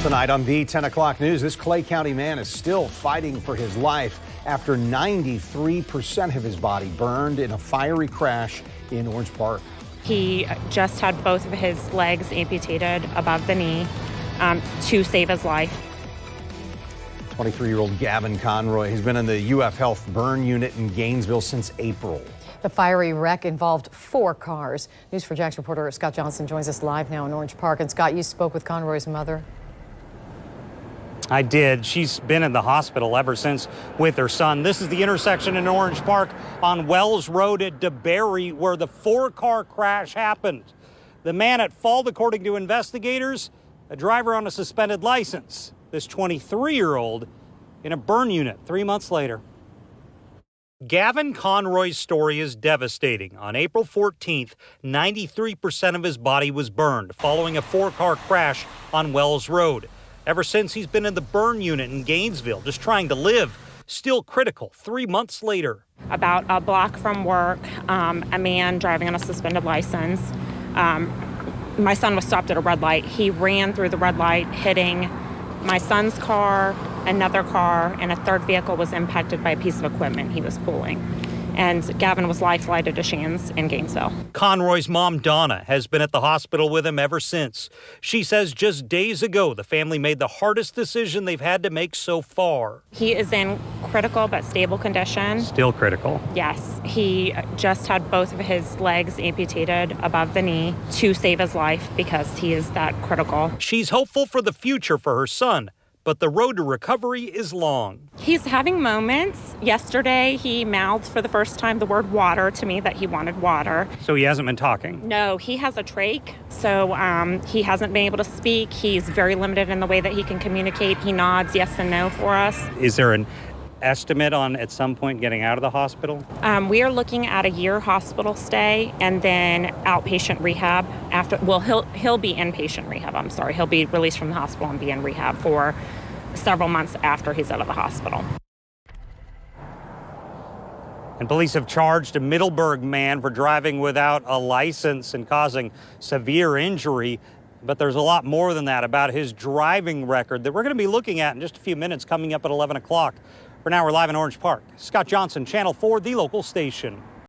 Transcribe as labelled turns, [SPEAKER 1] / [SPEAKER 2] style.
[SPEAKER 1] Tonight on the 10 o'clock news, this Clay County man is still fighting for his life after 93% of his body burned in a fiery crash in Orange Park.
[SPEAKER 2] He just had both of his legs amputated above the knee to save his life.
[SPEAKER 1] 23-year-old Gavin Conroy has been in the UF Health burn unit in Gainesville since April.
[SPEAKER 3] The fiery wreck involved 4 cars. News4Jax reporter Scott Johnson joins us live now in Orange Park. And Scott, you spoke with Conroy's mother.
[SPEAKER 4] I did. She's been in the hospital ever since with her son. This is the intersection in Orange Park on Wells Road at DeBerry where the 4-car crash happened. The man at fault, according to investigators, a driver on a suspended license. This 23-year-old in a burn unit 3 months later. Gavin Conroy's story is devastating. On April 14th, 93% of his body was burned following a 4-car crash on Wells Road. Ever since, he's been in the burn unit in Gainesville, just trying to live. Still critical 3 months later.
[SPEAKER 2] About a block from work, a man driving on a suspended license. My son was stopped at a red light. He ran through the red light, hitting my son's car, another car, and a third vehicle was impacted by a piece of equipment he was pulling. And Gavin was life-flighted to Shands in Gainesville.
[SPEAKER 4] Conroy's mom, Donna, has been at the hospital with him ever since. She says just days ago, the family made the hardest decision they've had to make so far.
[SPEAKER 2] He is in critical but stable condition.
[SPEAKER 4] Still critical?
[SPEAKER 2] Yes. He just had both of his legs amputated above the knee to save his life because he is that critical.
[SPEAKER 4] She's hopeful for the future for her son, but the road to recovery is long.
[SPEAKER 2] He's having moments. Yesterday, he mouthed for the first time the word water to me, that he wanted water.
[SPEAKER 4] So he hasn't been talking?
[SPEAKER 2] No, he has a trach, so he hasn't been able to speak. He's very limited in the way that he can communicate. He nods yes and no for us.
[SPEAKER 4] Is there an estimate on at some point getting out of the hospital?
[SPEAKER 2] We are looking at a year hospital stay and then outpatient rehab after. Well, he'll be inpatient rehab. I'm sorry, he'll be released from the hospital and be in rehab for several months after he's out of the hospital.
[SPEAKER 4] And police have charged a Middleburg man for driving without a license and causing severe injury. But there's a lot more than that about his driving record that we're going to be looking at in just a few minutes coming up at 11 o'clock. For now, we're live in Orange Park. Scott Johnson, Channel 4, the local station.